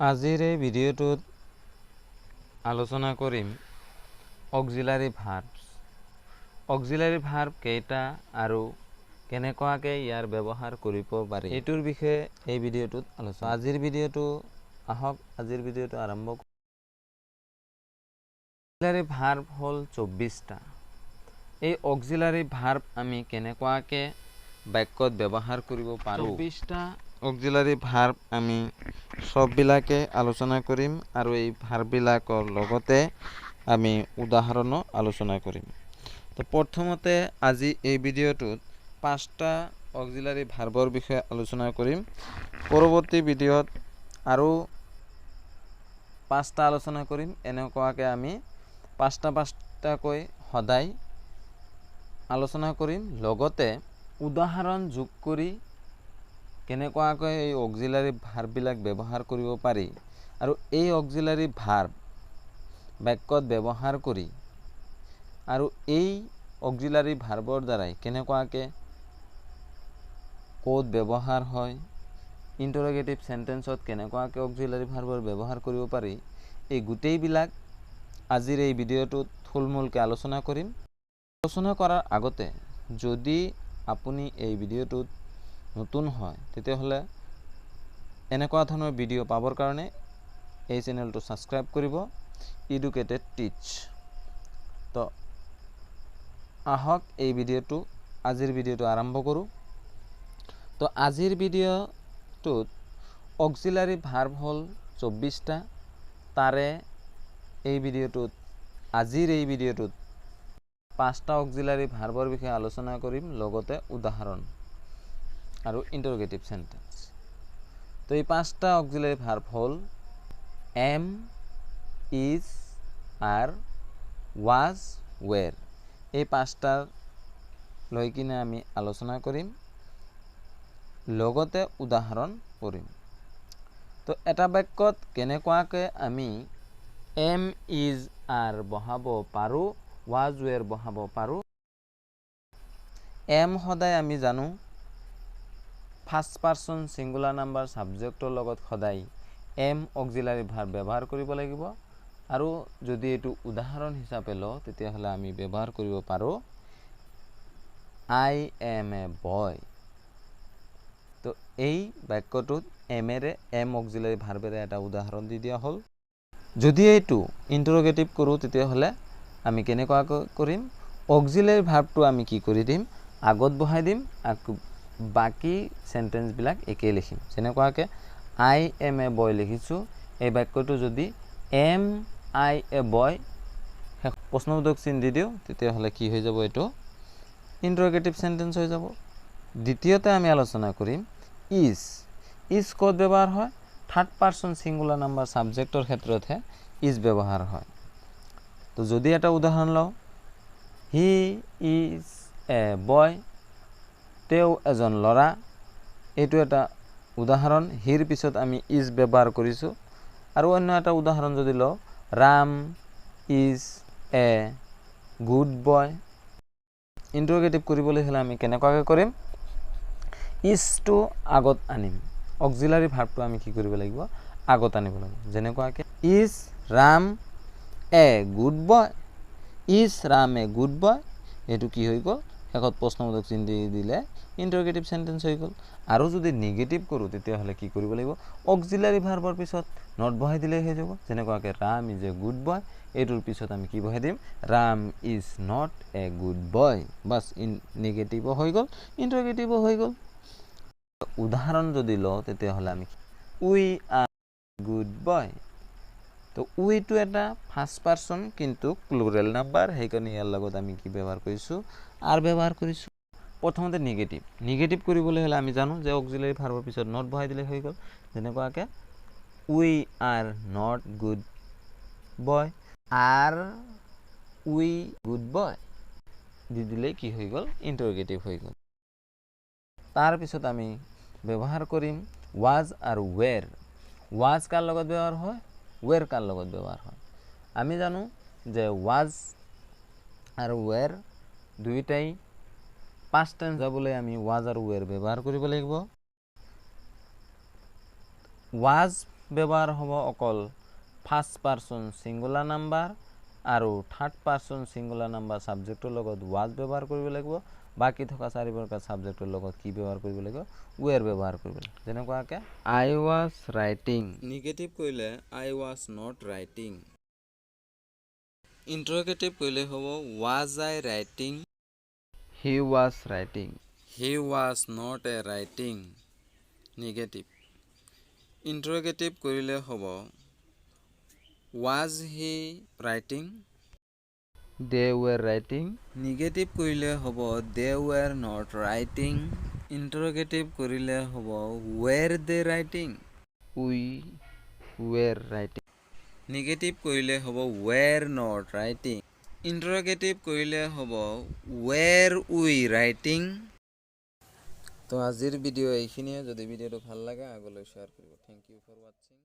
আজিৰ এই ভিডিঅ'টোত আলোচনা কৰিম অক্সিলাৰী ভাৰ্বছ। অক্সিলাৰী ভাৰ্ব কেইটা আৰু কেনেকুৱাকে ইয়াৰ ব্যৱহাৰ কৰিব পাৰি এইটোৰ বিষয়ে এই ভিডিঅ'টোত আলোচনা। আজিৰ ভিডিঅ'টো আৰম্ভ কৰোঁ। অক্সিলাৰী ভাৰ্ব হ'ল 24টা। এই অক্সিলাৰী ভাৰ্ব আমি কেনেকুৱাকে বাক্যত ব্যৱহাৰ কৰিব পাৰোঁ 24টা অক্সিলাৰী ভাৰ্ব আমি সববিলাকে আলোচনা কৰিম আৰু এই ভাৰ্ববিলাকৰ লগতে আমি উদাহৰণো আলোচনা কৰিম। তো প্ৰথমতে আজি এই ভিডিঅ'টোত 5টা অক্সিলাৰী ভাৰ্বৰ বিষয়ে আলোচনা কৰিম। পৰৱৰ্তী ভিডিঅ'ত আৰু 5টা আলোচনা কৰিম। এনেকুৱাকৈ আমি 5টাকৈ সদায় আলোচনা কৰিম, লগতে উদাহৰণ যোগ কৰি কেনেকুৱাকৈ এই অক্সিলাৰী ভাৰ্ববিলাক ব্যৱহাৰ কৰিব পাৰি আৰু এই অক্সিলাৰী ভাৰ্ব বাক্যত ব্যৱহাৰ কৰি আৰু এই অক্সিলাৰী ভাৰ্বৰ দ্বাৰাই কেনেকুৱাকৈ ক'ত ব্যৱহাৰ হয়, ইণ্টাৰোগেটিভ সেন্টেন্সত কেনেকুৱাকৈ অক্সিলাৰী ভাৰ্বৰ ব্যৱহাৰ কৰিব পাৰি, এই গোটেইবিলাক আজিৰ এই ভিডিঅ'টোত থুলমূলকৈ আলোচনা কৰিম। আলোচনা কৰাৰ আগতে যদি আপুনি এই ভিডিঅ'টোত নতুন হয় তেতিয়াহ'লে এনেকুৱা ধৰণৰ ভিডিঅ' পাবৰ কাৰণে এই চেনেলটো সাবস্ক্ৰাইব কৰিব, এডুকেটেড টিচ। তো আহক এই আজিৰ ভিডিঅ'টো আৰম্ভ কৰোঁ। তো আজিৰ ভিডিঅ'টোত অক্সিলাৰী ভাৰ্ব হ'ল 24টা। তাৰে আজিৰ এই ভিডিঅ'টোত 5টা অক্সিলাৰী ভাৰ্বৰ বিষয়ে আলোচনা কৰিম, লগতে উদাহৰণ আৰু ইণ্টাৰোগেটিভ সেন্টেন্স। তো এই 5টা অক্সিলাৰী ভাৰ্ব হ'ল am, is, are, was, were. এই 5টাৰ লৈ কিনে আমি আলোচনা কৰিম, লগতে উদাহৰণ কৰিম। তো এটা বাক্যত কেনেকুৱাকৈ আমি এম, ইজ, আৰ বহাব পাৰোঁ, ওয়াজ, ওয়েৰ বহাব পাৰোঁ। এম সদায় আমি জানো ফাৰ্ষ্ট পাৰ্চন সিঙ্গুলাৰ নাম্বাৰ সাবজেক্টৰ লগত সদায় এম অক্সিলাৰী ভাৰ্ব ব্যৱহাৰ কৰিব লাগিব, আৰু যদি এইটো উদাহৰণ হিচাপে লওঁ তেতিয়াহ'লে আমি ব্যৱহাৰ কৰিব পাৰোঁ আই এম এ বয়। তো এই বাক্যটোত এম অক্সিলাৰী ভাৰ্বেৰে এটা উদাহৰণ দি দিয়া হ'ল। যদি এইটো ইণ্টাৰোগেটিভ কৰোঁ তেতিয়াহ'লে আমি কেনেকুৱাকৈ কৰিম, অক্সিলাৰী ভাৰ্বটো আমি কি কৰি দিম, আগত বহাই দিম, বাকী সেন্টেন্সবিলাক একেই লিখিম। যেনেকুৱাকৈ আই এম এ বয় লিখিছোঁ, এই বাক্যটো যদি এম আই এ বয় প্ৰশ্নবোধক চিন দি দিওঁ তেতিয়াহ'লে কি হৈ যাব, এইটো ইণ্টাৰোগেটিভ সেন্টেন্স হৈ যাব। দ্বিতীয়তে আমি আলোচনা কৰিম ইজ। ইজ ক'ত ব্যৱহাৰ হয়, থাৰ্ড পাৰ্চন সিঙ্গুলাৰ নাম্বাৰ সাবজেক্টৰ ক্ষেত্ৰতহে ইজ ব্যৱহাৰ হয়। তো যদি এটা উদাহৰণ লওঁ, হি ইজ এ বয়, তেওঁ এজন ল'ৰা, এইটো এটা উদাহৰণ। হিৰ পিছত আমি ইজ ব্যৱহাৰ কৰিছোঁ। আৰু অন্য এটা উদাহৰণ যদি লওঁ, Ram is a good boy. Interrogative কৰিবলৈ হ'লে আমি কেনেকুৱাকৈ কৰিম, ইজটো আগত আনিম, অক্সিলাৰী ভাৰ্বটো আমি কি কৰিব লাগিব, আগত আনিব লাগিব। যেনেকুৱাকৈ is Ram A good boy, is Ram A good বয়, এইটো কি হৈ গ'ল, শেষত প্ৰশ্নবোধক চিন দি দিলে ইণ্টাৰোগেটিভ সেন্টেন্স হৈ গ'ল। আৰু যদি নিগেটিভ কৰোঁ তেতিয়াহ'লে কি কৰিব লাগিব, অক্সিলাৰী ভাৰ্বৰ পিছত নট বহাই দিলেই হৈ যাব। যেনেকুৱাকৈ Ram is a good boy, এইটোৰ পিছত আমি কি বহাই দিম, Ram is not a good boy. বাছ নিগেটিভো হৈ গ'ল, ইণ্টাৰোগেটিভো হৈ গ'ল। উদাহৰণ যদি লওঁ তেতিয়াহ'লে আমি উই আৰ গুড বয়। তো উইটো এটা ফাৰ্ষ্ট পাৰ্চন কিন্তু প্লুৰেল নাম্বাৰ, সেইকাৰণে ইয়াৰ লগত আমি কি ব্যৱহাৰ কৰিছোঁ, আৰ ব্যৱহাৰ কৰিছোঁ। প্ৰথমতে নিগেটিভ কৰিবলৈ হ'লে আমি জানো যে অক্সিলাৰী ভাৰ্বৰ পিছত নট বহাই দিলে হৈ গ'ল। যেনেকুৱাকৈ we are not good boy, are we good boy দি দিলেই কি হৈ গ'ল, ইণ্টাৰোগেটিভ হৈ গ'ল। তাৰপিছত আমি ব্যৱহাৰ কৰিম ওয়াজ আৰু ওয়েৰ। ওয়াজ কাৰ লগত ব্যৱহাৰ হয়, ওয়েৰ কাৰ লগত ব্যৱহাৰ হয়। আমি জানো যে ওয়াজ আৰু ওয়েৰ দুয়োটাই পাষ্ট টেন্স যাবলৈ আমি ওয়াজ আৰু ওয়েৰ ব্যৱহাৰ কৰিব লাগিব। ওয়াজ ব্যৱহাৰ হ'ব অকল ফাৰ্ষ্ট পাৰ্চন সিঙ্গুলাৰ নাম্বাৰ আৰু থাৰ্ড পাৰ্চন সিঙ্গুলাৰ নাম্বাৰ সাবজেক্টৰ লগত was ব্যৱহাৰ কৰিব লাগিব বাকি থকা চাৰি প্ৰকাৰ সাবজেক্টৰ লগত কি ব্যৱহাৰ কৰিব লাগিব were ব্যৱহাৰ কৰিব লাগিব যেনেকুৱাকে I was writing নিগেটিভ কৰিলে I was not writing ইন্টাৰগেটিভ কৰিলে হ'ব was I writing he was writing he was not a writing negative interrogative কৰিলে হ'ব was he writing they were writing negative কৰিলে হ'ব they were not writing ইন্টাৰগেটিভ কৰিলে হ'ব were they writing we were writing negative কৰিলে হ'ব were not writing ইন্টাৰগেটিভ কৰিলে হ'ব were we writing তো আজিৰ ভিডিও এইখিনিয়ে যদি ভিডিওটো ভাল লাগে আগলৈ শেয়াৰ কৰিব থ্যাংক ইউ ফৰ ওয়াচিং